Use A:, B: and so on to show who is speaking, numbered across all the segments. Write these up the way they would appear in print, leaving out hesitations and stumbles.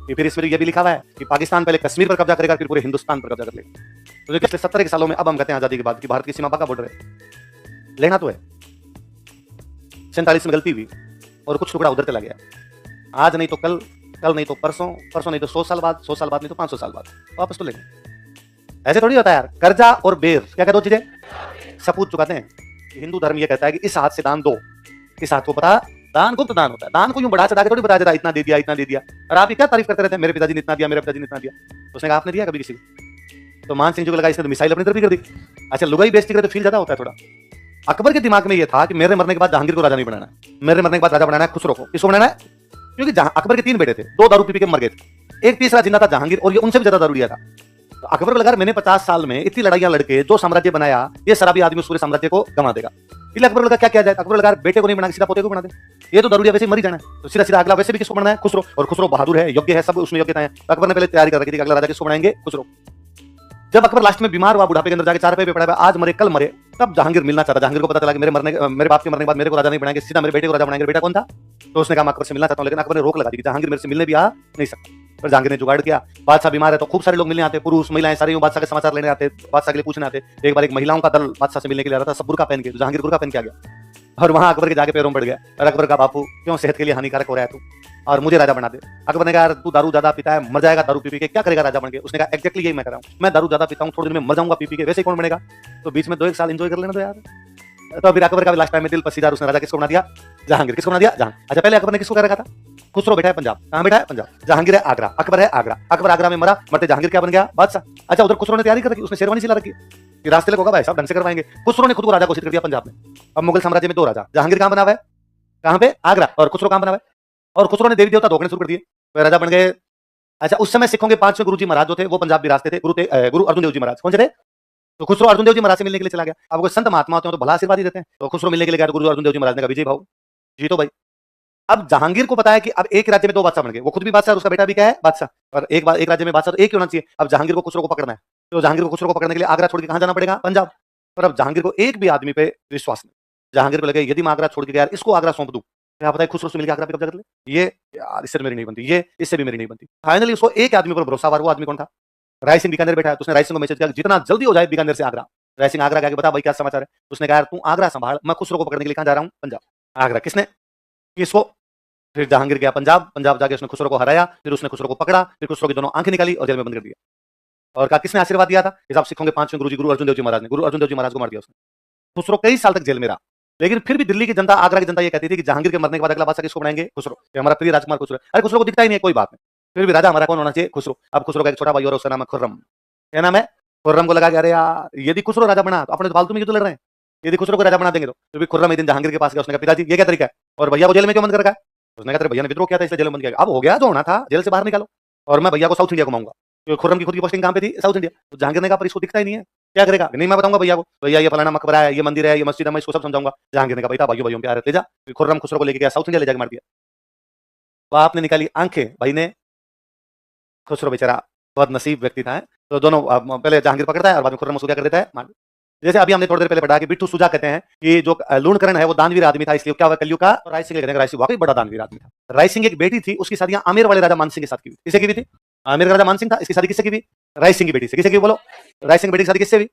A: कि फिर इसमें ये भी लिखा हुआ है कि पाकिस्तान पहले कश्मीर पर कब्जा करेगा फिर पूरे हिंदुस्तान पर कब्जा कर लेगा। तो जो पिछले 70 के सालों में अब हम कहते हैं आजादी के बाद कि भारत की सीमा पक्का बॉर्डर है, लेना तो है। 47 में गलती हुई और कुछ टुकड़ा उधर चला गया। आज नहीं तो कल, कल नहीं तो परसों, परसों नहीं तो 100 साल बाद, 100 साल बाद नहीं तो 500 साल बाद वापस तो लेंगे। ऐसे थोड़ी होता है यार। कर्जा और बेर क्या क्या दो चीजें सपूत चुकाते हैं। हिंदू धर्म ये कहता है कि इस हाथ से दान दो, इस हाथ को पता दान गुप्त दान होता है। दान को यूं बढ़ा चढ़ा के थोड़ी बताया जाता है इतना दे दिया इतना दे दिया। और आप ये क्या तारीफ करते रहते हैं, मेरे पिताजी ने इतना दिया, मेरे पिताजी ने इतना दिया। उसने कहा आपने दिया कभी किसी को? तो मान सिंह जी को लगा इसने तो मिसाइल अपनी तरफ ही कर दी। अच्छा लुगाई बेइज्जती करे तो फील ज्यादा होता है थोड़ा। अकबर के दिमाग में ये था कि मेरे मरने के बाद जहांगीर को राजा नहीं बनाना, मेरे मरने के बाद राजा बनाना है खुसरो को। किसको बनाना है? क्योंकि अकबर के 3 बेटे थे, 2 दारू पी के मर गए थे, एक तीसरा जिंदा था जहांगीर, और ये उनसे भी ज्यादा दारू लिया था। तो अकबर को लगा मैंने 50 साल में इतनी लड़ाइयां लड़के जो साम्राज्य बनाया, ये शराबी आदमी पूरे साम्राज्य को गंवा देगा। इसलिए अकबर को लगा क्या किया जाए। अकबर लगा बेटे को नहीं बना सीधा पोते को बना दे, ये तो दारूडिया वैसे ही मर ही जाना है। तो सीधा सीधा अगला वैसे भी किसको बनाना है? खुसरो। और खुसरो बहादुर है, योग्य है, सब उसमें योग्यता है। तो अकबर ने पहले तैयारी कर रखी थी कि अगला राजा किसको बनाएंगे? खुसरो। जब अकबर लास्ट में बीमार हुआ, बुढ़ापे के अंदर जाके 4 पे पड़ा हुआ, आज मरे कल मरे, तब जहांगीर मिलना चाहता। जहांगीर को पता चला कि मेरे बाप के मरने के बाद मेरे को राजा नहीं बनाएंगे, सीधा मेरे बेटे को राजा बनाएंगे। बेटा कौन था? तो उसने कहा मैं अकबर से मिलना चाहता हूं, लेकिन अकबर ने रोक लगा दी कि जहांगीर मेरे से मिलने भी आ नहीं सकता। पर जहांगीर ने जुगाड़ किया। बादशाह बीमार है तो खूब सारे लोग मिलने आते, पुरुष महिलाएं सारे बादशाह के समाचार लेने आते, बादशाह के लिए पूछने आते। एक बार एक महिलाओं का दल बादशाह से मिलने के लिए आ रहा था, सब बुर्का पहन के। तो जहांगीर बुर्का पहन के आ गया और वहां अकबर के जाके पैरों पड़ गया। और अकबर का बापू क्यों सेहत के लिए हानिकारक हो रहा है तू, और मुझे राजा बना दे। अकबर ने कहा यार तू दारू ज्यादा पीता है, मर जाएगा दारू पी के, क्या करेगा राजा बन के? उसने कहा एग्जैक्टली यही मैं कर रहा हूँ, मैं दारू ज्यादा पीता हूँ, थोड़ी देर में मर जाऊंगा पी के, वैसे कौन बनेगा? तो बीच में 2-1 साल एंजॉय कर लेना तो यार। तो फिर अकबर का लास्ट टाइम में दिल पसीजा, उसने राजा किसको बना दिया? जहांगीर। किसको बना दिया? जहां। अच्छा पहले अकबर ने किसको कर रखा था? खुसरो बैठा है पंजाब, कहां बैठा है? पंजाब। जहांगीर है आगरा, अकबर है आगरा। अकबर आगरा में मरा, मरते जहांगीर क्या बन गया? बादशाह। अच्छा उधर खुसरो ने तैयारी कर रखी, उसने शेरवानी सिला रखी कि रास्ते होगा भाई साहब ढंग से करवाएंगे। खुसरो ने खुद को राजा घोषित कर दिया पंजाब में। अब मुगल साम्राज्य में 2 राजा, जहांगीर कहां बना हुआ है? कहां पे? आगरा। और खुसरो कहां बना हुआ है? और खुसरो ने देवी देवता धोखने शुरू कर दिए, तो राजा बन गए। अच्छा उस समय सिखों के 5वें गुरु जी महाराज जो थे वो पंजाब विरासते थे, गुरु अर्जुन देव जी महाराज। कौन से थे? तो खुसरो अर्जुन देव जी महाराज से मिलने के लिए चला गया। अब कोई संत महात्मा होते हैं तो भला आशीर्वाद ही देते हैं। तो खुसरो मिलने के लिए गया तो गुरु अर्जुन देव जी महाराज ने कहा विजय भाव जीतो भाई। अब जहांगीर को पता है कि अब एक राज्य में 2 बादशाह बन गए, वो खुद भी बादशाह और उसका बेटा भी क्या है? बादशाह। और एक राज्य में बादशाह तो एक ही होना चाहिए। अब जहांगीर को खुसरो को पकड़ना है, तो जहांगीर को खुसरो को पकड़ने के लिए आगरा छोड़ के कहां जाना पड़ेगा? पंजाब। और अब जहांगीर को एक भी आदमी पे विश्वास नहीं। जहांगीर को लगे यदि मैं आगरा छोड़ के गया यार इसको आगरा सौंप दूं, क्या पता है खुसरो से मिलकर आगरा पे कब्जा कर ले। ये यार इससे मेरी नहीं बनती, ये इससे भी मेरी नहीं बनती। फाइनली उसको एक आदमी पर भरोसा हुआ। वो आदमी कौन था? राय सिंह बीकानेर बैठा है। तो उसने राय सिंह को मैसेज किया जितना जल्दी हो जाए बीकानेर से आगरा। राय सिंह आगरा गया, बता भाई क्या समाचार है? उसने कहा यार तू आगरा संभाल, मैं खुसरो को पकड़ने के लिए कहां जा रहा हूं? पंजाब। आगरा। किसने? किसको? फिर जहांगीर गया पंजाब, पंजाब जाके उसने खुसरो को हराया, फिर उसने खुसरो को पकड़ा, फिर खुसरो की दोनों आंखें निकाली और जेल में बंद कर दिया। और कहा किसने आशीर्वाद दिया था? हिसाब सिखों के 5वें गुरु जी गुरु अर्जुन देव जी महाराज ने। गुरु अर्जुन देव जी महाराज को मार दिया उसने। खुसरो कई साल तक जेल में रहा, लेकिन फिर भी दिल्ली की जनता, आगरा की जनता ये कहती थी कि जहांगीर के मरने के बाद अगला बादशाह किसको बनाएंगे? खुसरो। हमारा प्रिय राजकुमार खुसरो। अरे खुसरो को दिखता ही नहीं है, कोई बात नहीं, फिर भी राजा हमारा कौन होना चाहिए? खुसरो। अब खुसरो का एक छोटा भाई और उसका नाम है खुर्रम। क्या नाम है? खुर्रम को लगा कि अरे यार यदि खुसरो राजा बना तो अपने तो फालतू में क्यों लड़ रहे हैं, यदि खुसरो को राजा बना देंगे तो फिर खुर्रम एक दिन जहांगीर के पास गया। उसने कहा पिताजी ये क्या तरीका है, और भैया को जेल में क्यों बंद कर रखा है? उसने कहा तेरे भैया ने विद्रोह किया था इसलिए जेल में बंद किया। अब हो गया जो होना था, जेल से बाहर निकालो और मैं भैया को साउथ इंडिया घुमाऊंगा। तो खुर्रम की खुद की पोस्टिंग कहां पे थी? South India. तो जहांगीर ने कहा पर इसको दिखता ही नहीं है, क्या करेगा? नहीं मैं बताऊंगा भैया को, भैया ये फलाना मकबरा है, ये मंदिर है, ये मस्जिद है, मैं इसको सब समझाऊंगा। जहांगीर ने कहा बेटा भाइयों भाइयों प्यार ले जा। फिर खुर्रम खुसरो को लेके गया साउथ इंडिया, ले जाकर मार दिया। बाप ने निकाली आंखें, भाई ने। खुसरो बेचारा बहुत नसीब व्यक्ति था। तो दोनों पहले जहांगीर पकड़ता है और बाद में खुर्रम उसको क्या कर देता है? मार। जैसे अभी हमने थोड़ी देर पहले पढ़ा कि बिट्टू सुजा कहते हैं कि जो लूणकरण है वो दानवीर आदमी था, इसलिए क्या हुआ कलयुग का? राय सिंह कहते हैं राय सिंह वाकई बड़ा दानवीर आदमी था। राय सिंह की एक बेटी थी, उसकी शादियां आमेर वाले राजा मान सिंह के साथ की हुई। किससे की हुई थी? आमेर का राजा मान सिंह था, इसकी शादी किससे की हुई? राय सिंह की बेटी से। किससे की? बोलो। राय सिंह की बेटी की शादी किससे हुई?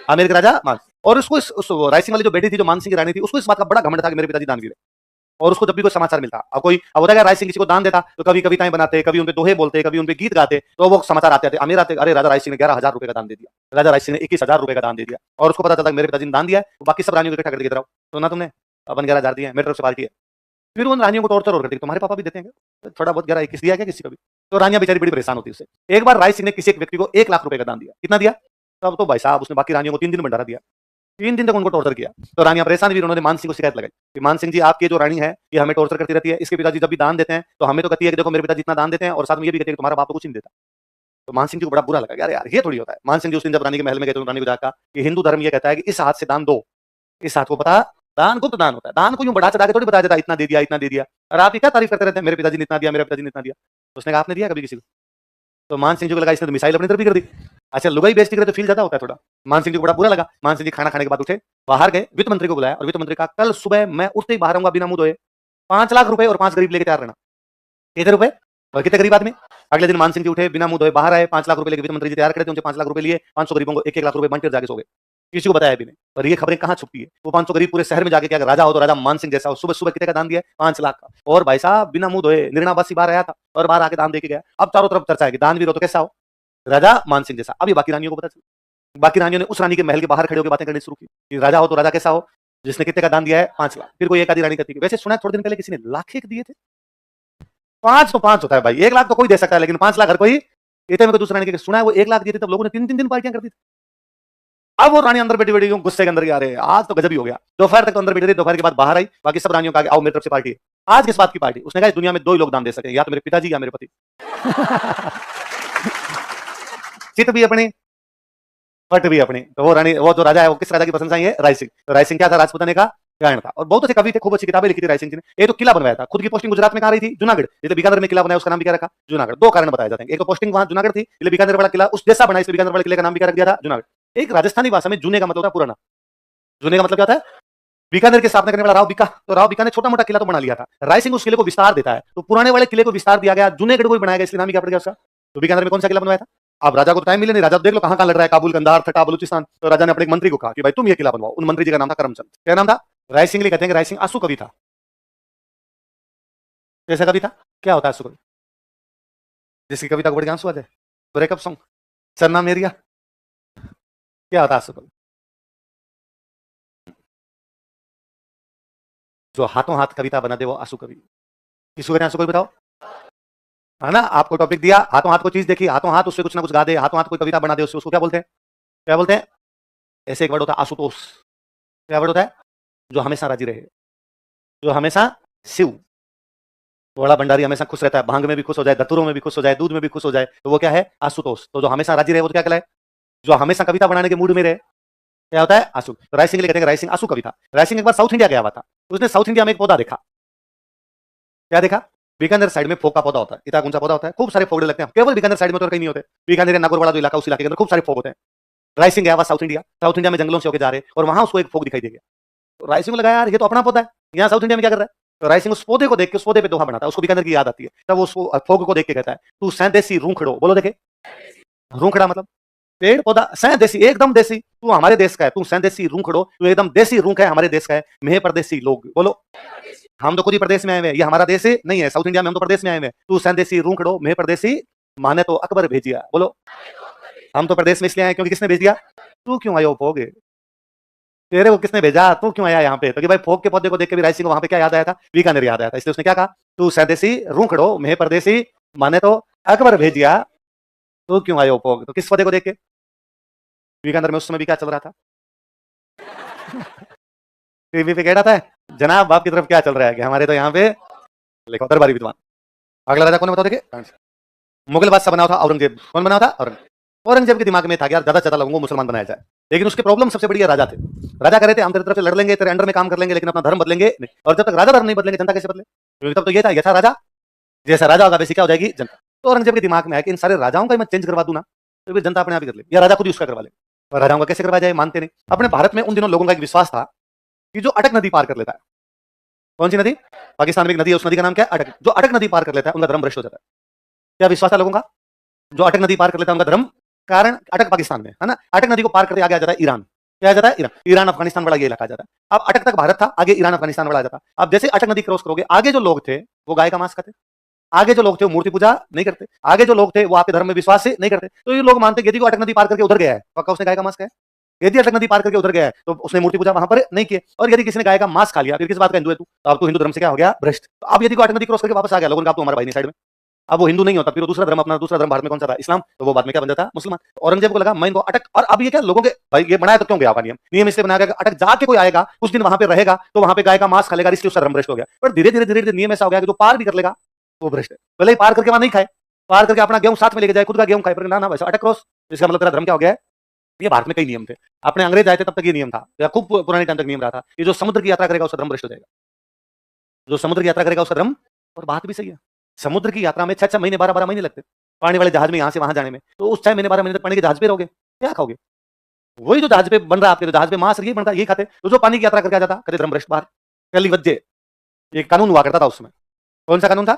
A: आमेर के राजा मान। और उसको उस राय सिंह वाली जो बेटी थी, जो मान सिंह की रानी थी, उसको इस बात का बड़ा घमंड था कि मेरे पिताजी दानवीर है। और उसको जब भी कोई समाचार मिलता, अब होता है राय सिंह किसी को दान देता तो कभी कविताएं बनाते, कभी उनपे दोहे बोलते, कभी उनपे गीत गाते, तो वो समाचार आते थे आमिर आते, अरे राजा राय सिंह ने 11,000 रुपए का दान दे दिया, राजा राय सिंह ने 21,000 रुपए का दान दे दिया। और उसको पता चलता मेरे पिताजी ने दान दिया है, तो बाकी सब रानियों को इकट्ठा करके दे रहा हूं, सुना तुमने? अपन 11,000 दिए, मेरी तरफ से पार्टी है। फिर उन रानियों को टॉर्चर और करती, तुम्हारे पापा भी देते हैं थोड़ा बहुत 11 21 दिया क्या किसी को भी? तो रानियां बेचारी बड़ी परेशान होती है उससे। एक बार राय सिंह ने किसी एक व्यक्ति को 1,00,000 रुपए का दान दिया। कितना दिया? तब तो भाई साहब उसने बाकी रानियों को 3 दिन भंडारा दिया, 3 दिन तक उनको टॉर्चर किया। तो रानियां परेशान हुई, उन्होंने मान सिंह को शिकायत लगाई कि मान सिंह जी आपकी जो रानी है ये हमें टॉर्चर करती रहती है, इसके पिताजी जब भी दान देते हैं तो हमें तो कहती है कि देखो मेरे पिताजी इतना दान देते हैं, और साथ में ये भी कहती है कि तुम्हारा बाप तो कुछ नहीं देता। तो मान सिंह जी को बड़ा बुरा लगा, यार यार ये थोड़ी होता है। मान सिंह जी उस दिन जब रानी के महल में गए तो रानी को जाकर कि हिंदू धर्म ये कहता है कि इस हाथ से दान दो, इस हाथ को पता दान गुप्त दान होता है। दान को यूं बढ़ा चढ़ा के थोड़ी बताया जाता है इतना दे दिया इतना दे दिया। और आप ये क्या तारीफ करते रहते हैं, मेरे पिताजी ने इतना दिया, मेरे पिताजी ने इतना दिया। तो उसने कहा आपने दिया कभी किसी को? तो मान सिंह जी को लगा इसने तो मिसाइल अपनी तरफ ही कर दी। अच्छा लुगाई बेइज्जती करे तो फील ज्यादा होता है थोड़ा। मान सिंह जी को बड़ा बुरा लगा। मान सिंह जी खाना खाने के बाद उठे, बाहर गए, वित्त मंत्री को बुलाया और वित्त मंत्री कहा कल सुबह मैं उठते ही बाहर आऊंगा बिना मुंह धोए, 5 लाख रुपए और 5 गरीब लेके तैयार रहना। कितने रुपए? और कितने गरीब आदमी अगले दिन मान सिंह जी उठे, बिना मुंह धोए बाहर आए, 5 लाख रुपए लेके वित्त मंत्री जी तैयार करे थे, उनसे 5 लाख रुपए लिए, 500 गरीबों को 1-1 लाख रुपए बांटे, जाके सो गए। किसी को बताया भी नहीं। और ये खबरें कहाँ छुपती है? वो 500 गरीब पूरे शहर में जाके क्या, राजा हो तो राजा मान सिंह जैसा हो, सुबह-सुबह कितने का दान दिया? 5 लाख का। और भाई साहब बिना मुंह धोए निर्णावासी बाहर आया था और बाहर आके दान देके गया। अब चारों तरफ चर्चा है कि दानवीर हो तो कैसा हो? राजा मान सिंह जैसा। अब ये बाकी रानियों को पता चला। बाकी रानियों ने उस रानी के महल के बाहर खड़े होकर बातें करनी शुरू की कि राजा हो तो राजा कैसा हो, जिसने कितने का दान दिया है? 5 लाख। फिर कोई एक आधी रानी कहती है, वैसे सुना है थोड़े दिन पहले किसी ने लाख एक दिए थे। 5 तो 5 होता है भाई, 1 लाख तो कोई दे सकता है, लेकिन 5 लाख हर कोई। इतने में कोई दूसरा रानी के सुना है वो 1 लाख दिए थे, तब लोगों ने 3-3 दिन पार्टियां कर दी थी। अब वो रानी अंदर बैठी-बैठी गुस्से के अंदर आ रहे हैं, आज तो गजब ही हो गया। दोपहर तक तो अंदर बैठी रही, दोपहर के बाद बाहर आई, बाकी सब रानियों को कहा आओ मेरी तरफ से पार्टी है। आज किस बात की पार्टी? उसने कहा इस दुनिया में 2 ही लोग दान दे सकते हैं, या तो मेरे पिताजी या मेरे पति। चित भी अपनी, पट भी अपनी। तो वो रानी, वो जो राजा है, वो किस राजा की प्रशंसा है? राय सिंह। तो राय सिंह क्या था? राजपूताने का गायन था। और बहुत से कवि थे, खूब अच्छी किताबें लिखी थी राय सिंह जी ने। एक तो किला बनवाया था, खुद की पोस्टिंग गुजरात में कहाँ रही थी? जूनागढ़। जैसे बीकानेर में किला बनाया, उसका नाम भी क्या रखा? जूनागढ़। 2 कारण बताए जाते हैं, एक तो पोस्टिंग वहां जूनागढ़ थी, इसलिए बीकानेर वाला किला उस जैसा बना, इसलिए बीकानेर वाले किले का नाम भी क्या रख दिया था? जूनागढ़। एक राजस्थानी भाषा में जूने का मतलब होता है पुराना। जूने का मतलब क्या होता है? बीकानेर की स्थापना करने वाला राव बीका, तो राव बीका ने छोटा मोटा किला तो बना लिया था। राय सिंह उस किले को विस्तार देता है, तो पुराने वाले किले को विस्तार दिया गया, जूनेगढ़ को भी बनाया गया, इसलिए नाम ही क्या पड़ गया उसका? तो बीकानेर में कौन सा किला बनवाया था? अब राजा को तो टाइम मिले नहीं, राजा तो देख लो कहां कहां लड़ रहा है, काबुल, कंधार, ठट्टा, बलूचिस्तान। तो राजा ने अपने एक मंत्री को कहा कि भाई तुम ये किला बनवाओ। उन मंत्री जी का नाम था करमचंद। क्या नाम था? राय सिंह। कहते हैं कि राय सिंह आंसू कवि था। कैसा कवि था? क्या होता है आंसू कवि? जिसकी कविता को पढ़ के आंसू आ जाए, ब्रेकअप सॉन्ग, चन्ना मेरिया, क्या होता है आंसू कवि? जो हाथों हाथ कविता बना दे वो आंसू कवि। किसको कहते हैं आंसू कवि बताओ? है ना, आपको टॉपिक दिया, हाथों हाथ कोई चीज देखी, हाथों हाथ उससे कुछ ना कुछ गा दे, हाथों हाथ कोई कविता बना दे, उससे उसको क्या बोलते हैं? क्या बोलते हैं? ऐसे एक वर्ड होता है आशुतोष। क्या वर्ड होता है? जो हमेशा राजी रहे, जो हमेशा शिव। बड़ा भंडारी हमेशा खुश रहता है, भांग में भी खुश हो जाए, धतूरों में भी खुश हो जाए, दूध में भी खुश हो जाए, तो वो क्या है? आशुतोष। तो जो हमेशा राजी रहे वो तो क्या कहलाए? जो हमेशा कविता बनाने के मूड में रहे, क्या होता है? आंसू। तो राय सिंह कहते हैं राय सिंह आंसू कवि था। राय सिंह एक बार साउथ इंडिया गया हुआ था, उसने साउथ इंडिया में एक पौधा देखा। क्या देखा? बीकानेर साइड में फोक का पौधा होता है, इतना ऊंचा पौधा होता है, खूब सारे फोगड़े लगते हैं। केवल बीकानेर साइड में तो कहीं नहीं होते। बीकानेर नागौर वाला जो इलाका, उस इलाके के अंदर खूब सारे फोक होते हैं। राय सिंह गया हुआ साउथ इंडिया, साउथ इंडिया में जंगलों से होकर जा रहे, और वहां उसको एक फोक दिखाई दे गया। तो राय सिंह को लगा यार ये तो अपना पौधा है, यहाँ साउथ इंडिया में क्या कर रहा है? तो राय सिंह उस पौधे को देख के उस पौधे पे दोहा बनाता है, उसको बीकानेर की याद आती है। तब वो फोक को देख के कहता है तू सैंदेसी रूखड़ो। बोलो देखे, रूखड़ा मतलब पेड़ पौधा, सैंदेसी एकदम देसी, तू हमारे देश का है, तू सैंदेसी रूखड़ो, तू एकदम देसी रूख है, हमारे देश का है। मेह परदेसी लोग, बोलो हम तो खुद ही प्रदेश में आए हुए हैं, ये हमारा देश है नहीं है, साउथ इंडिया में हम तो प्रदेश में आए हुए हैं। तू सैंदेसी रूखड़ो मेह परदेसी, माने तो अकबर भेजिया। बोलो हम तो प्रदेश में इसलिए आए क्योंकि किसने भेज दिया? तू क्यों आयो फोगे, तेरे को किसने भेजा, तू क्यों आया यहाँ पे? तो कि भाई फोक के पौधे को देख के भी राय सिंह को वहां पे क्या याद आया था? बीकानेर याद आया था, इसलिए उसने क्या कहा? तू सैंदेसी रूखड़ो मेह परदेसी, माने तो अकबर भेजिया, तू क्यों आयो फोग। तो किस पौधे को देख के? बीकानेर में उस समय भी क्या चल रहा था? टीवी पे कह रहा था जनाब बाप की तरफ क्या चल रहा है कि हमारे तो यहाँ पे लिखो दरबारी विद्वान। अगला राजा कौन है बताओ देखिए? मुगल बादशाह बना था औरंगजेब। कौन बना था? औरंगजेब के दिमाग में था कि यार ज्यादा से ज्यादा लोगों को मुसलमान बनाया जाए, लेकिन उसके प्रॉब्लम सबसे बड़ी राजा थे। राजा कह रहे थे हम तेरी तरफ से लड़ लेंगे, तेरे अंडर में काम कर लेंगे, लेकिन अपना धर्म बदलेंगे नहीं। और जब तक राजा धर्म नहीं बदलेंगे जनता कैसे बदले? क्योंकि तब तो ये था यथा राजा जैसा राजा होगा वैसी क्या हो जाएगी जनता। तो औरंगजेब के दिमाग में है कि इन सारे राजाओं का मैं चेंज करवा दूं ना, तो फिर जनता अपने आप ही कर ले, या राजा खुद ही उसका करवा ले। और राजाओं का कैसे करवाया जाए? मानते नहीं। अपने भारत में उन दिनों लोगों का एक विश्वास था कि जो अटक नदी पार कर लेता है, कौन सी नदी? पाकिस्तान में एक नदी है, उस नदी का नाम क्या है? अटक। जो अटक नदी पार कर लेता है उनका धर्म भ्रष्ट हो जाता है। क्या विश्वास था लोगों का? जो अटक नदी पार कर लेता है उनका धर्म, कारण अटक पाकिस्तान में है ना, अटक नदी को पार करके आगे आ जाता है ईरान। क्या आ जाता है? ईरान। ईरान अफगानिस्तान वाला ये इलाका आ जाता है। अब अटक तक भारत था, आगे ईरान अफगानिस्तान वाला आ जाता। अब जैसे अटक नदी क्रॉस करोगे, आगे जो लोग थे वो गाय का मांस खाते, आगे जो लोग थे वो मूर्ति पूजा नहीं करते, आगे जो लोग थे वो आपके धर्म में विश्वास से नहीं करते। तो ये लोग मानते यदि को अटक नदी पार करके उधर गया है पक्का उसने गाय का मांस खाया। यदि अटक नदी पार करके उधर गया है तो उसने मूर्ति पूजा वहां पर नहीं की। और यदि किसी ने गाय का मांस खा लिया, फिर किस बात का हिंदू है तू? तो अब तो हिंदू धर्म से क्या हो गया? भ्रष्ट। तो अब यदि को अटक नदी क्रॉस करके वापस आ गया, लोगों का तो हमारा भाई नहीं साइड में, अब वो हिंदू नहीं होता, फिर वो दूसरा धर्म, अपना दूसरा धर्म भारत में कौन सा था? इस्लाम। तो वो बाद में क्या बन जाता? मुसलमान। तो औरंगजेब को लगा मैं इनको अटक, और अब ये क्या लोगों के भाई ये बनाया तो क्यों गया नियम? नियम इसलिए बनाया गया अटक जाके कोई आएगा कुछ दिन वहां पे रहेगा तो वहां पे गाय का मांस खा लेगा, इसलिए उसका धर्म भ्रष्ट हो गया। पर धीरे धीरे धीरे नियम ऐसा हो गया कि जो पार भी कर लेगा वो भ्रष्ट है। भले ही पार करके वहां नहीं खाए, पार करके अपना गेहूं साथ में लेके जाए, खुद का गेहूं खाए, पर ना ना वैसा अटक क्रॉस, इसका मतलब तेरा धर्म क्या हो गया? ये भारत में कई नियम थे, अपने अंग्रेज आए थे तब तक ये नियम था, खूब पुराने टाइम तक नियम रहा था कि जो समुद्र की यात्रा करेगा उसका धर्म भ्रष्ट हो जाएगा, जो समुद्र की यात्रा करेगा उसका धर्म। और बात भी सही है, समुद्र की यात्रा में 6-6 महीने 12-12 महीने लगते पानी वाले जहाज में यहाँ से वहां जाने में, तो उस 6 महीने 12 महीने तक पानी के जहाज पे रहोगे, क्या खाओगे? वही जो जहाज पे बन रहा है आपके, तो जहाज पे मांस ये बनता है, ये खाते। तो जो पानी की यात्रा करके आ जाता कदे धर्म भ्रष्ट बाहर। कली वज्जे एक कानून हुआ करता था उसमें, कौन सा कानून था?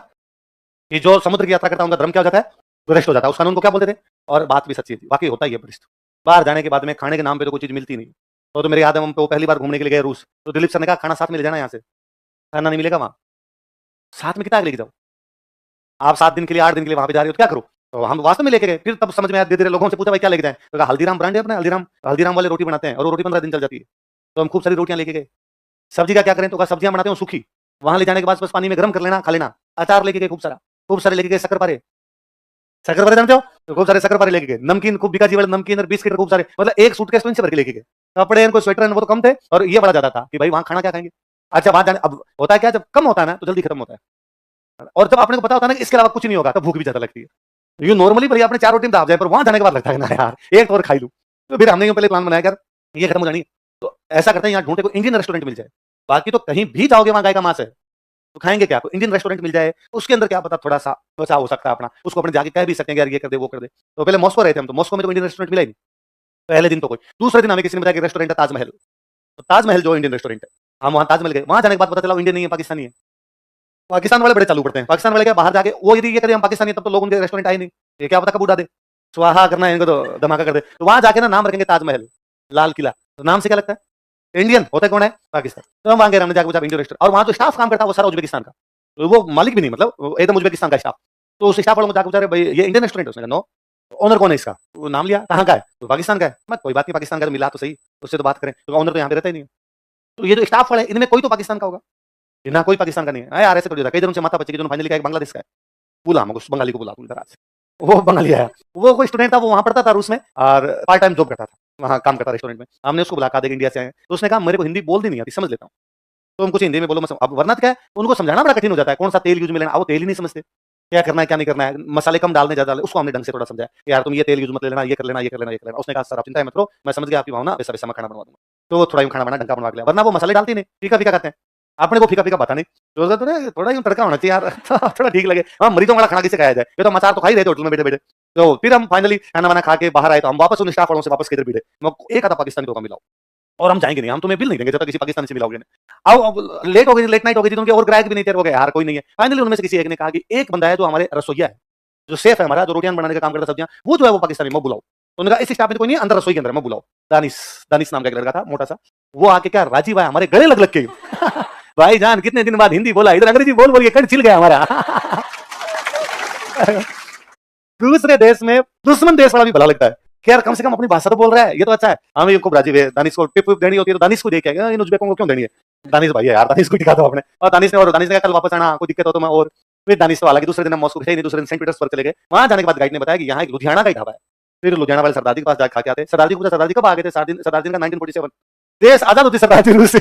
A: कि जो समुद्र की यात्रा करता है उनका धर्म क्या हो जाता है, भ्रष्ट हो जाता है। उस कानून को क्या बोलते थे, और बात भी सच्ची थी, वाकई होता ही है भ्रष्ट। बाहर जाने के बाद में खाने के नाम पे तो कोई चीज मिलती नहीं। तो मेरे याद है, हम तो पहली बार घूमने के लिए गए रूस, तो दिलीप सर ने कहा खाना साथ में ले जाना, यहाँ से खाना नहीं मिलेगा वहाँ, साथ में कितना लेके जाओ, आप 7 दिन के लिए 8 दिन के लिए वहां पे जा रहे हो तो क्या करो। तो हम वास्तव में लेके गए, फिर तब समझ में आया, धीरे धीरे लोगों से पूछा भाई क्या लेके जाए, तो कहा हल्दीराम ब्रांड है अपना, हल्दीराम हल्दीराम वाले रोटी बनाते हैं और वो रोटी 15 दिन चल जाती है। तो हम खूब सारी रोटियां लेके गए। सब्जी का क्या करें, तो कहा सब्जियां बनाते हैं सूखी, वहां ले जाने के बाद बस पानी में गर्म कर लेना, खा लेना। अचार लेके गए खूब सारे लेके गए, शक्कर पारे जानते हो, तो खूब सारे शक्कर पारे लेके गए, नमकीन खूब बिकाजी वाले नमकीन और बिस्किट खूब सारे, मतलब एक सूटकेस में से भर के लेके गए। कपड़े इनको स्वेटर वो तो कम थे, और ये बड़ा ज्यादा था कि भाई वहां खाना क्या खाएंगे। अच्छा वहां जाने, अब होता है क्या, जब कम होता है ना तो जल्दी खत्म होता है, और जब अपने को पता होता है ना कि इसके अलावा कुछ नहीं होगा, तो भूख भी ज्यादा लगती है। यू नॉर्मली भैया अपने 4 रोटी में दाब जाए, पर वहां जाने के बाद लगता है ना यार एक तो और खाई लूं। तो फिर हमने पहले प्लान बनाया यार ये खत्म हो जानी है, तो ऐसा करते हैं यहाँ ढूंढते को इंडियन रेस्टोरेंट मिल जाए। बाकी तो कहीं भी जाओगे वहां गाय का मांस है, तो खाएंगे क्या, इंडियन रेस्टोरेंट मिल जाए, उसके अंदर क्या पता थोड़ा सा बचा हो सकता है अपना, उसको अपने जाके कह भी सकते हैं यार ये कर दे वो कर दे। तो पहले मॉस्को रहे थे हम, तो मॉस्को में तो इंडियन रेस्टोरेंट मिला ही नहीं पहले दिन तो कोई। दूसरे दिन हमें किसी ने बताया कि रेस्टोरेंट है ताजमहल, तो ताजमहल जो इंडियन रेस्टोरेंट है, हम वहां ताजमहल गए, वहां जाने के बाद पता चला इंडियन नहीं है, पाकिस्तानी है। पाकिस्तान वाले बड़े चालू पड़ते हैं, पाकिस्तान वाले क्या बाहर जाके वो यदि ये करें हम पाकिस्तानी है, तब तो लोग उनके रेस्टोरेंट आए नहीं, ये क्या पता कब उड़ा दे, स्वाहा करना है इनको तो धमाका कर दे। तो वहां जाके ना नाम रखेंगे ताजमहल, लाल किला, तो नाम से क्या लगता है इंडियन, होता है कौन है, पाकिस्तान। तो हम वहां गए, हमने जाकर पूछा इंडियन रेस्टोरेंट, और वहां जो स्टाफ काम करता है वो सारा उज्बेकिस्तान का, तो वो मालिक भी नहीं, मतलब एकदम उज्बेकिस्तान का स्टाफ। तो उस स्टाफ वालों को जाकर पूछा भाई ये इंडियन रेस्टोरेंट है, उसने कहा नो। ओनर कौन है इसका, वो नाम लिया, कहाँ का है, तो पाकिस्तान का है। मैं कोई बात नहीं, पाकिस्तान का तो मिला तो सही, उससे तो बात करें, तो ओनर तो यहाँ पे रहता ही नहीं है। तो ये जो स्टाफ वाले इनमें कोई तो पाकिस्तान का होगा, ना कोई पाकिस्तान का नहीं है यार, ऐसे थोड़ी होता है। कई दिनों से माता बच्चे की जो फाइनली क्या बांग्लादेश का है, बोला हम उस बंगाली को, बोला इधर आज, वो बंगाली आया, वो कोई स्टूडेंट था, वो वहां पढ़ता था रूस में और पार्ट टाइम जॉब करता था, वहां काम करता रेस्टोरेंट में। हमने उसको बुला, कहा देख इंडिया से आए, तो उसने कहा मेरे को हिंदी बोलती नहीं आती, समझ लेता हूँ, तो हम कुछ हिंदी में बोलो, मैं अब वरना क्या है, उनको समझाना बड़ा कठिन हो जाता है, कौन सा तेल यूज में लेना, वो तेल ही नहीं समझते, क्या करना है क्या नहीं करना है, मसाले कम डालने ज्यादा डालने, उसको हमने ढंग से थोड़ा समझाया यार तुम ये तेल यूज मत लेना, ये कर लेना ये कर लेना ये कर लेना। उसने कहा सर आप चिंता मत करो, मैं समझ गया आपकी भावना, वैसा वैसा मैं खाना बनवा दूंगा। तो वो थोड़ा यूं खाना बना ढंग का बनवा लिया, वरना वो मसाले डालती नहीं, फीका फीका खाते हैं, अपने को फीका फीका पता नहीं, तो थोड़ा यूं तड़का होना चाहिए यार थोड़ा ठीक लगे। हाँ मरीजों वाला खाना किसे खाया जाए, ये तो मसार तो खा ही रहे थे होटल में बैठे बैठे। तो फिर हम फाइनली खाना वाना खा के बाहर आए, तो हम वापस उन स्टाफ वालों से वापस किधर भिड़े, एक आधा पाकिस्तानी तो मिला, और हम जाएंगे नहीं, हम तुम्हें बिल नहीं देंगे जब तक किसी पाकिस्तानी से मिलाओगे नहीं। अब लेट हो गई, लेट नाइट हो गई थी, तो उनके और ग्राहक भी नहीं थे, हो गए यार कोई नहीं है। फाइनली उनमें से किसी एक ने कहा कि एक बंदा है जो हमारे रसोईया है, जो सेफ है हमारा, जो रोटियां बनाने का काम करता है, सब्जियां, वो जो है वो पाकिस्तानी, मैं बुलाओ। तो उन्होंने कहा इस स्टाफ में कोई नहीं है, अंदर रसोई के अंदर मैं बुलाओ। दानिश, दानिश नाम का एक लड़का था मोटा सा, वो आके क्या राजीव भाई हमारे गले लग लग के भाई जान कितने दिन बाद हिंदी बोला, इधर अंग्रेजी बोल बोल के कट छिल गया हमारा दूसरे देश में दुश्मन देश वाला भी भला लगता है कि यार कम से कम अपनी भाषा तो बोल रहा है, ये तो अच्छा है। हमें इनको राजीव है, दानिश को टिप देनी होती है तो दानिश को देके इन उज्बेकों को क्यों देनी है, दानिश भाई है यार, दानिश को दिखा दो आपने। और दानिश ने कल वापस आना, कोई दिक्कत हो तो मैं, और फिर दानिश तो हालांकि दूसरे दिन हम मॉस्को गए नहीं, दूसरे दिन सेंट पीटर्सबर्ग चले गए। वहां जाने के बाद गाइड ने बताया कि यहाँ एक लुधियाना का ढाबा है, फिर लुधियाना वाले सरदार जी के पास जाकर खा के आते। सरदार जी को पूछा सरदार जी कब आ गए थे, सरदार जी का 1947 देश आजाद होती सरदार जी रूस से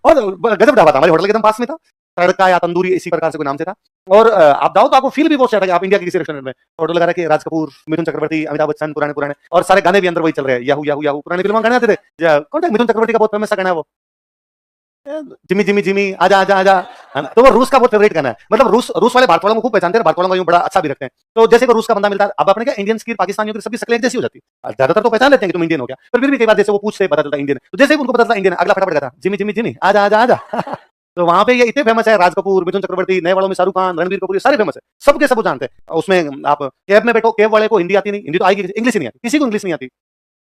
A: और गजब ढाबा था, हमारे होटल के एकदम पास में था, तड़का या तंदूरी इसी प्रकार से कोई नाम से था। और आप जाओ तो आपको फील भी बहुत अच्छा था कि आप इंडिया के किसी रेस्टोरेंट में, होटल लगा रखे, राज कपूर, मिथुन चक्रवर्ती, अमिताभ बच्चन, पुराने पुराने, और सारे गाने भी अंदर वही चल रहे हैं, याहू याहू याहू, पुराने फिल्म गाने आते थे। कौन था मिथुन चक्रवर्ती का बहुत फेमस सा गाना है वो, जिमी जिमी जिमी आजा आजा आजा, है ना? तो वो रूस का बहुत फेवरेट गाना है, मतलब रूस वाले भारत वालों को खूब पहचानते हैं, भारत वालों को यूं बड़ा अच्छा भी रखते हैं। तो जैसे को रूस का बंदा मिलता है, अब अपने क्या इंडियंस की पाकिस्तानियों की सबकी शक्लें एक जैसी हो जाती है, ज्यादातर तो पहचान लेते हैं कि तुम इंडियन हो क्या, पर फिर भी कई बार जैसे वो पूछते पता चलता इंडियन, तो जैसे ही उनको पता चलता इंडियन, अगला फटाफट कहता जिमी जिमी जिमी आजा आजा आजा तो वहां पे ये इतने फेमस है, राज कपूर, मिथुन चक्रवर्ती, नए वालों में शाहरुख खान, रणबीर कपूर, ये सारे फेमस है, सबके सब जानते हैं। उसमें आप कैब में बैठो, कैब वाले को हिंदी आती नहीं, हिंदी तो आएगी, इंग्लिश नहीं आती, किसी को इंग्लिश नहीं आती,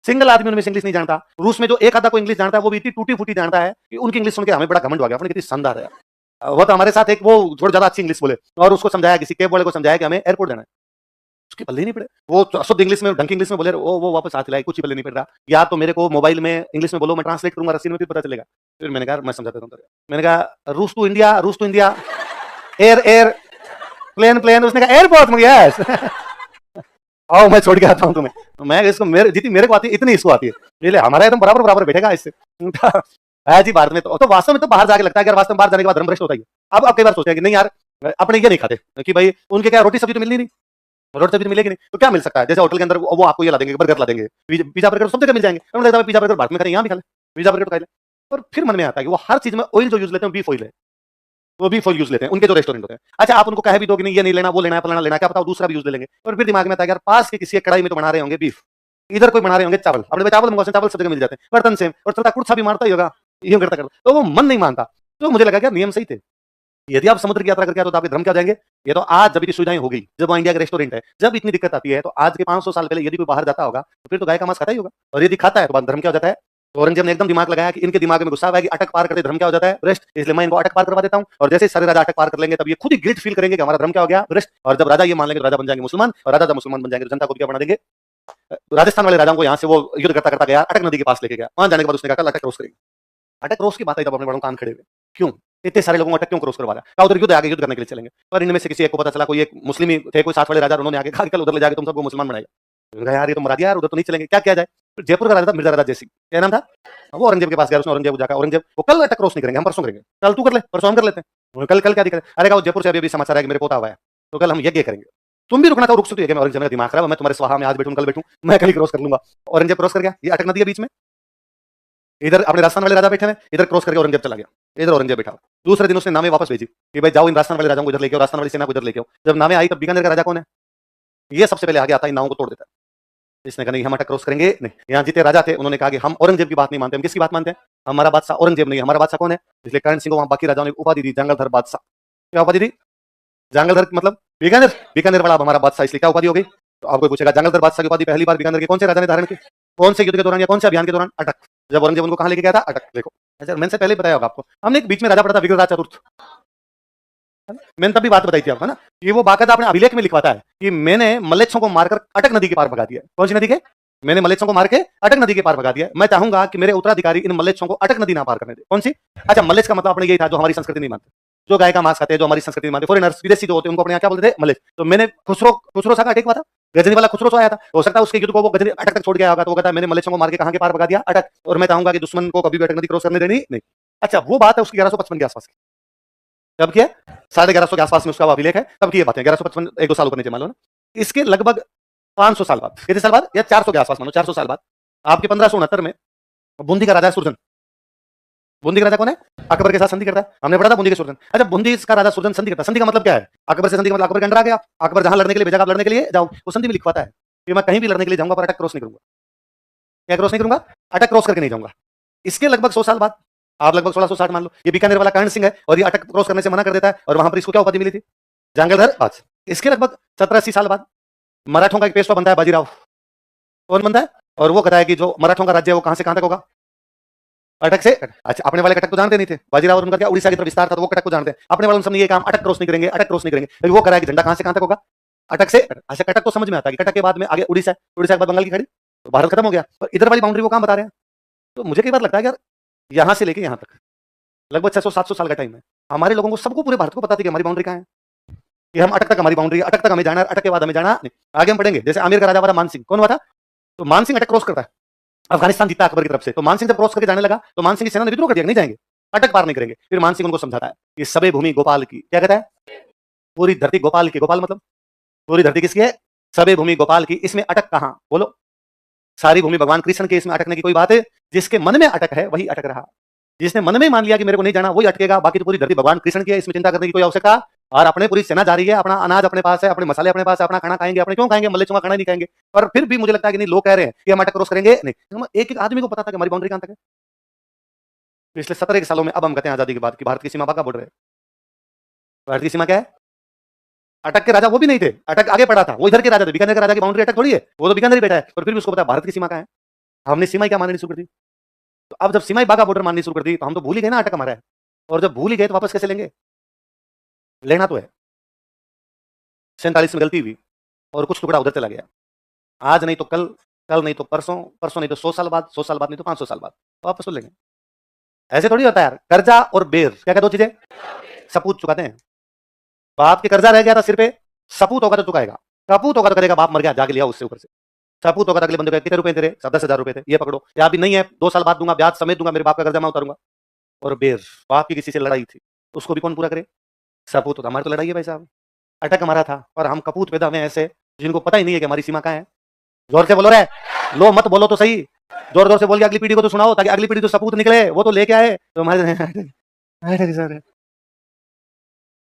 A: सिंगल आदमी उनमें इंग्लिश नहीं जानता। रूस में जो एक आधा को इंग्लिश जानता है वो भी इतनी टूटी फूटी जानता है कि उनकी इंग्लिश सुन के हमें बड़ा घमंड हो गया, अपने कितनी शानदार है। वो तो हमारे साथ एक वो थोड़ा ज्यादा अच्छी इंग्लिश बोले, और उसको समझाया, किसी कैब वाले को समझाया कि हमें एयरपोर्ट जाना है, उसके पल्ले नहीं पड़े, वो शुद्ध इंग्लिश में, ढंग इंग्लिश में बोले, वो वापस हाथ हिलाए, कुछ ही पल्ले नहीं पड़ रहा। या तो मेरे को मोबाइल में इंग्लिश में बोलो, मैं ट्रांसलेट करूंगा रस्सी में, फिर पता चलेगा। फिर मैंने कहा मैं समझाता हूँ, मैंने कहा रूस टू इंडिया, रूस to India, air air, plane plane, उसने कहा एयरपोर्ट में, यस आओ मैं छोड़ के आता हूँ तुम्हें। तो मैं इसको जितनी मेरे को आती है इतनी इसको आती है, ये ले हमारा एकदम बराबर बराबर बैठेगा इससे है जी। भारत में तो वास्तव में तो बाहर जाके लगता है कि वास्तव में बाहर जाने के बाद धर्म भ्रष्ट होता ही है। अब कई बार सोचते हैं कि नहीं यार अपने ये नहीं खाते कि भाई उनके क्या रोटी सब्जी तो मिलनी नहीं, रोटी सब्जी तो मिलेगी नहीं, तो क्या मिल सकता है, जैसे होटल के अंदर वो आपको ये ला देंगे, बर्गर ला देंगे, पिज्जा बर्गर सब जगह मिल जाएंगे, लगता है पिज्जा बर्गर भारत में खाते यहाँ भी खा ले, पिज्जा बर्गर तो खा ले। और फिर मन में आता है कि वो हर चीज में ऑयल जो यूज लेते हैं बीफ ऑयल है, वो बीफ ऑयल यूज लेते हैं उनके जो रेस्टोरेंट होते हैं। अच्छा आप उनको कहे भी दो कि नहीं ये नहीं लेना, वो लेना है, फलाना लेना, क्या पता दूसरा भी यूज ले लेंगे। और फिर दिमाग में आता है यार पास के किसी कड़ाई में तो बना रहे होंगे बीफ, इधर कोई बना रहे होंगे चावल, अपने चावल मंगवाते, चावल सब जगह मिल जाते हैं, बर्तन सेम, और चलता कुर्सा भी मारता ही होगा, यूं करता करता, तो वो मन नहीं मानता। तो मुझे लगा कि नियम सही थे, यदि आप समुद्र की यात्रा करके आते हो तो आपके धर्म क्या हो जाएंगे? ये तो आज जब इतनी सुविधाएं हो गई, जब वहाँ इंडिया के रेस्टोरेंट है, जब इतनी दिक्कत आती है, तो आज के 500 साल पहले यदि कोई बाहर जाता होगा तो फिर तो गाय का मांस खाता ही होगा। और यदि खाता है तो बाद धर्म क्या हो जाता है? तो औरंगजेब ने एकदम दिमाग लगाया कि इनके दिमाग में गुस्सा आया कि अटक पार करते धर्म क्या हो जाता है? भ्रष्ट। इसलिए मैं इनको अटक पार करवा देता हूँ, और जैसे सारे राजा अटक पार कर लेंगे तब ये खुद ही गिल्ट फील करेंगे कि हमारा धर्म क्या हो गया? भ्रष्ट। और जब राजा ये मान लेंगे तो राजा बन जाएंगे मुसलमान, और राजा जब मुसलमान बन जाएंगे तो जनता को क्या बना देंगे? राजस्थान वाले राजाओं को यहाँ से वो युद्ध करता करता गया, अटक नदी के पास लेके गया। वहां जाने के बाद उसने कहा कल अटक क्रॉस करेंगे। अटक क्रॉस की बात आई तब अपने बड़ों कान खड़े हुए। क्यों? इतने सारे लोगों को अटक क्यों क्रॉस करवा रहा है? कहा उधर युद्ध आगे युद्ध करने के लिए चलेंगे। पर इनमें से किसी एक को पता चला, कोई एक मुस्लिम ही थे, कोई साथ वाले राजा, उन्होंने आगे कहा कल उधर ले जाके तुम सबको मुसलमान बनाएगा। उन्होंने कहा यार ये तो मरा दिया यार, उधर तो नहीं चलेंगे, क्या किया जाए? फिर जयपुर का राजा था मिर्जा राजा जयसिंह, क्या नाम था? वो औरंगजेब के पास गया, उसने औरंगजेब को जाकर औरंगजेब वो कल अटक क्रॉस नहीं करेंगे, हम परसों करेंगे। कल तू कर ले, परसों हम कर लेते हैं। कल कल क्या दिक्कत है? अरे कहा जयपुर से अभी समाचार है कि मेरे पोता हुआ है, तो कल हम यज्ञ करेंगे। तुम भी रुकना था, रुक सकते हो। औरंगजेब का दिमाग खराब है, मैं तुम्हारे स्वाहा में आज बैठूं कल बैठूं, मैं कल क्रॉस कर लूंगा। औरंगजेब क्रॉस कर गया, ये अटक नदी है बीच में, इधर अपने राजस्थान वाले राजा बैठे हैं, इधर क्रॉस करके औरंगजेब चला गया, इधर औरंगजेब बैठा। दूसरे दिन उसने नामे वापस भेजी कि भाई जाओ इन राजस्थान वाले राजाओं को इधर लेके आओ, राजस्थान वाली सेना को इधर लेके आओ। जब नामे आई तब बीकानेर का राजा कौन है? ये सबसे पहले आगे आता है, इन नावों को तोड़ देता है। इसने कहा नहीं हम अटक क्रॉस करेंगे नहीं। यहाँ जीते राजा थे, उन्होंने कहा कि हम औरंगजेब की बात नहीं मानते, हम किसकी बात मानते हैं? हमारा बादशाह औरंगजेब नहीं, हमारा बादशाह कौन है? इसलिए करण सिंह को वहां बाकी राजाओं ने उपाधि दी, जंगलधर बादशाह। क्या उपाधि दी? जंगलधर मतलब बीकानेर, बीकानेर वाला हमारा बादशाह, इसलिए क्या उपाधि हो गई? तो आपको पूछेगा जंगलधर बादशाह की उपाधि पहली बार बीकानेर के कौन से राजा ने धारण की? कौन से युद्ध के दौरान या कौन से अभियान के दौरान? अटक। जब औरंगजेब उनको कहां लेके गया था? अटक। देखो अच्छा, मैंने से पहले बताया होगा आपको, हमने एक बीच में राजा पढ़ा था विग्रहराज चतुर्थ, मैंने तभी बात बताई थी आपको ना, कि वो बाकायदा अपने अभिलेख में लिखवाता है कि मैंने मल्लेच्छों को मारकर अटक नदी के पार भगा दिया। कौन सी नदी के? मैंने मल्लेच्छों को मार के अटक नदी के पार भगा दिया। मैं चाहूंगा कि मेरे उत्तराधिकारी इन मल्लेच्छों को अटक नदी ना पार करने दे। कौन सी? अच्छा, मल्लेच्छ का मतलब अपने यही था जो हमारी संस्कृति नहीं मानते, जो गाय का मांस खाते हैं, जो हमारी संस्कृति नहीं मानते, फॉरेनर्स विदेशी जो होते हैं उनको अपने यहाँ क्या बोलते थे? मल्लेच्छ। तो मैंने खुसरो सा का अटैक हुआ था, गजनी वाला खुसरो आया था, हो सकता है उसके युद्ध को वो गजनी अटक तक छोड़ गया होगा, तो वो कहता है मैंने मल्लेच्छों को मार के कहां के पार भगा दिया? अटक। और मैं चाहूंगा कि दुश्मन को कभी भी अटक नदी क्रॉस करने देनी नहीं। अच्छा, वो बात है उसकी 1155 के आसपास की। कब की है? 1150 के आसपास में उसका अभिलेख है, तब की ये बात है। 1155 एक दो साल ऊपर नीचे मान लो ना। इसके लगभग 500 साल बाद, कितने साल बाद? या 400 के आसपास मानो, 400 साल बाद आपके 1569 में बूंदी का राजा है सुरजन। बूंदी का राजा कौन है? अकबर के साथ संधि करता है, हमने पढ़ा था बूंदी के सुरजन। अच्छा, बूंदी का राजा सुरजन संधि करता है। संधि का मतलब क्या है? अकबर से संधि का मतलब अकबर के अंडर आ गया, अकबर जहां लड़ने के लिए भेजा, आप लड़ने के लिए जाओ, वो संधि में लिखवाता है कि मैं कहीं भी लड़ने के लिए जाऊंगा पर अटक क्रॉस नहीं करूंगा। क्या क्रॉस नहीं करूंगा? अटक क्रॉस करके नहीं जाऊंगा। इसके लगभग 100 साल बाद, आप लगभग 1660 मान लो, ये बीकानेर वाला करण सिंह है और ये अटक क्रॉस करने से मना कर देता है, और वहां पर इसको क्या उपाधि मिली थी? जंगलधर बादशाह। इसके लगभग 1780 साल बाद मराठों का एक पेशवा बनता है बाजीराव। कौन बनता है? और वो कहता है कि जो मराठों का राज्य है वो कहां से कहां तक होगा? अटक से। अच्छा, अपने वाले कटक तो जानते नहीं थे, बाजीराव और उनका क्या उड़ीसा की तरफ विस्तार था, तो वो कटक को जानते हैं। अपने वाले सबने ये काम अटक क्रॉस नहीं करेंगे, अटक क्रॉस नहीं करेंगे, लेकिन वो करा है कि झंडा कहां से कहां तक होगा? अटक से। अच्छा, कटक तो समझ में आता है कि कटक के बाद में आगे उड़ीसा, उड़ीसा के बाद बंगाल की खाड़ी, तो भारत खत्म हो गया। पर इधर वाली बाउंड्री वो कहां बता रहे हैं? तो मुझे कई बार लगता है यार, यहां से लेके यहां तक लगभग 600-700 साल का टाइम है। हमारे लोगों को सबको पूरे भारत को पता थी कि हमारी बाउंड्री कहां है, कि हम अटक तक हमारी बाउंड्री, अटक तक हमें जाना है, अटक के बाद हमें जाना नहीं। आगे हम पढ़ेंगे, जैसे आमिर का राजा वाला मानसिंह कौन हुआ था? तो मानसिंह अटक क्रॉस करता है, अफगानिस्तान जीता अकबर की तरफ से, तो मानसिंह जब क्रॉस करके जाने लगा तो मानसिंह की सेना ने विद्रोह कर दिया, नहीं जाएंगे, अटक पार नहीं करेंगे। फिर मानसिंह उनको समझाता है कि सबे भूमि गोपाल की, क्या कहता है? पूरी धरती गोपाल की। गोपाल मतलब पूरी धरती किसकी है? सबे भूमि गोपाल की। इसमें अटक कहां? बोलो। सारी भूमि भगवान कृष्ण के, इसमें अटकने की कोई बात है? जिसके मन में अटक है वही अटक रहा, जिसने मन में मान लिया कि मेरे को नहीं जाना वही अटकेगा, बाकी तो पूरी धरती भगवान कृष्ण की है, इसमें चिंता करने की कोई आवश्यकता। और अपने पूरी सेना जा रही है, अपना अनाज अपने पास है, अपने मसाले अपने पास है, अपना खाना खाएंगे, अपने क्यों खाएंगे? मल्लेच्छों का खाना नहीं खाएंगे। पर फिर भी मुझे लगता है कि नहीं, लोग कह रहे हैं कि हम अटक क्रॉस करेंगे नहीं। हम एक आदमी को पता था कि हमारी बाउंड्री कहां तक है। पिछले 17 सालों में अब हम कहते हैं आजादी के बाद कि भारत की सीमा बाका बॉर्डर है। भारत की सीमा क्या है? अटक के राजा वो भी नहीं थे, अटक आगे पड़ा था, वो इधर के राजा थे। बीकानेर के राजा की बाउंड्री अटक थोड़ी है, वो तो बीकानेर ही बैठा है, पर फिर भी उसको पता है भारत की सीमा कहां है। हमने सीमा क्या माननी शुरू कर दी। तो अब जब सीमा बाघा बॉर्डर माननी शुरू कर दी तो हम तो भूल ही गए ना अटक हमारा है, और जब भूल ही गए तो वापस कैसे लेंगे? लेना तो है। 47 में गलती हुई और कुछ टुकड़ा उधर चला गया, आज नहीं तो कल, कल नहीं तो परसों, परसों नहीं तो 100 साल बाद, 100 साल बाद नहीं तो 500 साल बाद वापस तो लेंगे। ऐसे थोड़ी होता है यार। कर्जा और बेर क्या क्या दो चीजें? सपूत चुकाते हैं। बाप के कर्जा रह गया था सिर पे, सपूत होगा तो चुकाएगा, कपूत होगा तो करेगा बाप मर गया जाके लिया उससे ऊपर से। सपूत होगा तो अगले बंदे को कितने रुपए तेरे? 10,000 रुपए थे, ये पकड़ो, या अभी नहीं है 2 साल बाद दूंगा, ब्याज समेत दूंगा, मेरे बाप का कर्जा मैं उतारूंगा। और बेर, बाप की किसी से लड़ाई थी, उसको भी कौन पूरा करे? सपूत होता। हमारी तो लड़ाई है भाई साहब, अटक हमारा था और हम कपूत पैदा हुए ऐसे जिनको पता ही नहीं है कि हमारी सीमा कहां है। जोर से बोलो रे, लो मत बोलो तो सही, जोर जोर से बोल के अगली पीढ़ी को तो सुनाओ, ताकि अगली पीढ़ी तो सपूत निकले, वो तो लेके आए तो हमारे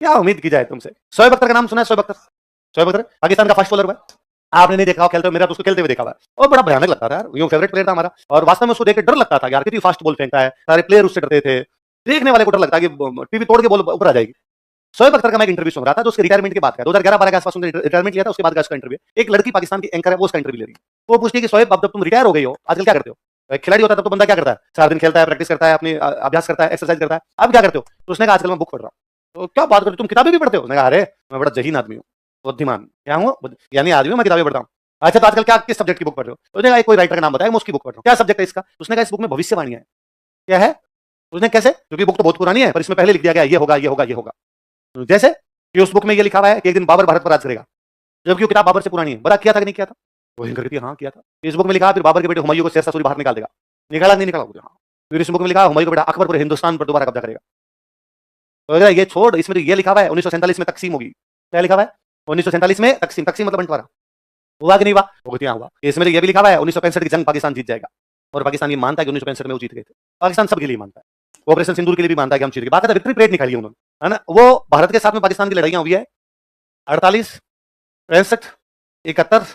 A: क्या उम्मीद की जाए तुमसे। शोएब अख्तर का नाम सुना है? शोएब अख्तर, शोएब अख्तर पाकिस्तान का फास्ट बॉलर हुआ, आपने नहीं देखा हो खेलते हो, मेरा तो उसको खेलते हुए देखा हुआ है, और बड़ा भयानक लगता था यार, यूं फेवरेट प्लेयर था हमारा, और वास्तव में उसको देख के डर लगता था यार, कितनी फास्ट बॉल फेंकता है, सारे प्लेयर उससे डरते थे, देखने वाले को डर लगता है कि टीवी तोड़ के बॉल ऊपर आ जाएगी। शोएब अख्तर का मैं एक इंटरव्यू सुन रहा था, जो उसके रिटायरमेंट के बाद का 2011-12 के आसपास उन्होंने रिटायरमेंट लिया था, उसके बाद का उसका इंटरव्यू। एक लड़की पाकिस्तान की एंकर है, वो उसका इंटरव्यू ले रही है। वो पूछती है कि शोएब, अब जब तुम रिटायर हो गई हो, आजकल क्या करते हो? एक खिलाड़ी होता है तब तो बंदा क्या करता है, 4 दिन खेलता है, प्रैक्टिस करता है, अपनी अभ्यास करता है, एक्सरसाइज करता है। अब क्या करते हो? तो उसने कहा आजकल मैं बुक पढ़ रहा हूँ। तो क्या बात करते हो, तुम किताबें भी पढ़ते हो? मैंने कहा अरे मैं बड़ा जहीन आदमी हूँ, बुद्धिमान क्या हूँ, यानी आदमी हूँ, मैं किताबें पढ़ता हूँ। अच्छा तो आजकल क्या किस सब्जेक्ट की बुक पढ़ रहे हो? तो उसने कहा कोई राइटर का नाम बताया, मैं उसकी बुक पढ़ रहा हूँ। क्या सब्जेक्ट है इसका? उसने कहा इस बुक में भविष्यवाणी है। क्या है? उसने कैसे? क्योंकि बुक तो बहुत पुरानी है, पर इसमें पहले लिख दिया गया ये होगा, ये होगा, ये होगा। जैसे कि उस बुक में ये लिखा हुआ है कि एक दिन बाबर भारत पर राज करेगा, जबकि वो किताब बाबर से पुरानी है। बड़ा किया था कि नहीं किया था? वो एंकर कहती है हाँ किया था। इस बुक में लिखा फिर बाबर के बेटे हुमायूं को शेरशाह सूरी बाहर निकाल देगा। निकाला नहीं निकाला? हाँ। फिर इस बुक में लिखा हुमायूं का बेटा अकबर पूरे हिंदुस्तान पर दोबारा कब्जा करेगा। तो ये छोड़, इसमें तो ये लिखा हुआ है 1947 में तकसीम होगी। क्या लिखा हुआ है? 1947 में तकसीम। तकसीम मतलब बंटवारा। हुआ कि नहीं हुआ? वो क्या हुआ? इसमें ये भी लिखा हुआ है 1965 की जंग पाकिस्तान जीत जाएगा। और पाकिस्तान ये मानता है कि 1965 में वो जीत गए थे। पाकिस्तान सबके लिए मानता है, ऑपरेशन सिंदूर के लिए भी मानता है कि हम जीत गए। बात है विक्ट्री परेड निकाली उन्होंने, है ना? वो भारत के साथ में पाकिस्तान की लड़ाइयां हुई है 48, 65, 71,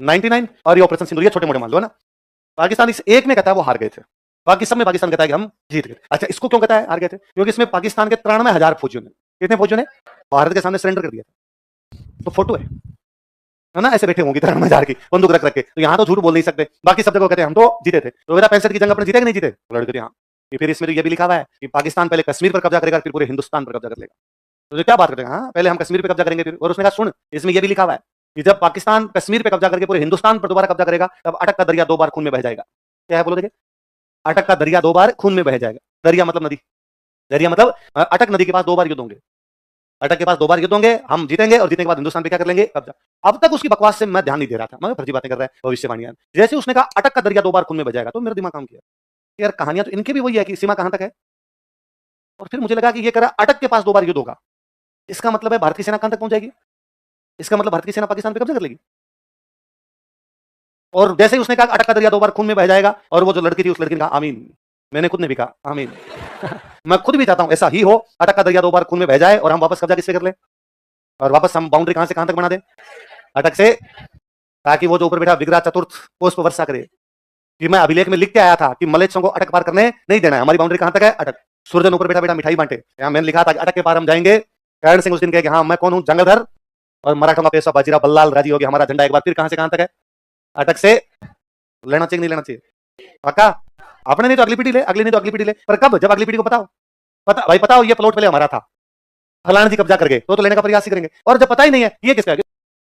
A: 99 और ये ऑपरेशन सिंदूर, ये छोटे मोटे मान लो, है ना? पाकिस्तान इस एक में कहता है वो हार गए थे, बाकी सब में पाकिस्तान कहता है कि हम जीत गए। अच्छा इसको क्यों कहता है हार गए थे? क्योंकि इसमें पाकिस्तान के 93,000 फौजियों ने, कितने फौजियों ने भारत के सामने सरेंडर कर दिया था। तो फोटो है ना? ऐसे बैठे होंगे 93,000 की बंदूक रख रख के। तो यहाँ तो झूठ बोल नहीं सकते, बाकी सब जगह कहते हैं हम तो जीते थे। तो 65 की जंग अपने जीते कि नहीं जीते? लड़के हाँ। फिर इसमें तो ये भी लिखा हुआ है कि पाकिस्तान पहले कश्मीर पर कब्जा करेगा, फिर पूरे हिंदुस्तान पर कब्जा कर लेगा। तो क्या बात करेगा? हाँ पहले हम कश्मीर पे कब्जा करेंगे फिर। और उसने कहा सुन, इसमें यह भी लिखा हुआ है कि जब पाकिस्तान कश्मीर पे कब्जा करके पूरे हिंदुस्तान पर दोबारा कब्जा करेगा, तब अटक का दरिया 2 बार खून में बह जाएगा। क्या है बोलो देखिए? अटक का दरिया 2 बार खून में बह जाएगा। दरिया मतलब नदी, दरिया मतलब अटक नदी के पास 2 बार युद्ध होंगे। अटक के पास 2 बार युद्ध होंगे, हम जीतेंगे और जीतने के बाद हिंदुस्तान पे क्या कर लेंगे? कब्जा। अब तक उसकी बकवास से मैं ध्यान नहीं दे रहा था, मैं फर्जी बातें कर रहा है भविष्यवाणियां। जैसे उसने कहा अटक का दरिया 2 बार खून में बह जाएगा, तो मेरा दिमाग काम किया यार, कहानियां तो इनकी भी वही है कि सीमा कहां तक है। और फिर मुझे लगा कि ये कह रहा अटक के पास 2 बार युद्ध होगा, इसका मतलब है भारत की सेना कहां तक पहुंच जाएगी? इसका मतलब भारत की सेना पाकिस्तान पे कब्जा कर लेगी। और जैसे ही उसने कहा अटक का दरिया 2 बार खून में बह जाएगा, और वो जो लड़की थी उस लड़की ने कहा आमीन। मैंने खुद ने भी कहा आमीन। मैं खुद भी चाहता हूं ऐसा ही हो, अटक का दरिया 2 बार खून में बह जाए और हम वापस कब्जा किससे कर ले, और वापस हम बाउंड्री कहां से कहां तक बना दें? अटक से, ताकि वो जो ऊपर बैठा विग्रह चतुर्थ पुष्प वर्षा करे। कि मैं अभिलेख में लिख के आया था कि मलेच्छों को अटक पार करने नहीं देना है, हमारी बाउंड्री कहां तक है? अटक। सूरजन ऊपर बैठा बैठा मिठाई बांटे, यहाँ मैंने लिखा था कि अटक के पार हम जाएंगे। करण सिंह उस दिन कहे कि हाँ मैं कौन हूं? जंगलधर, और मराठों का पेशवा बाजीराव बल्लाल राजी हो गया, हमारा झंडा एक बार फिर कहां से कहां तक है? अटक से। लेना चाहिए नहीं लेना चाहिए? पक्का? आपने नहीं तो अगली पीढ़ी ले, अगली नहीं तो अगली पीढ़ी ले। पर कब? जब अगली पीढ़ी को बताओ, पता भाई, पता हो ये प्लॉट पहले हमारा था, फलाना जी कब्जा कर गए, तो लेने का प्रयास ही करेंगे। और जब पता ही नहीं है ये किसका है,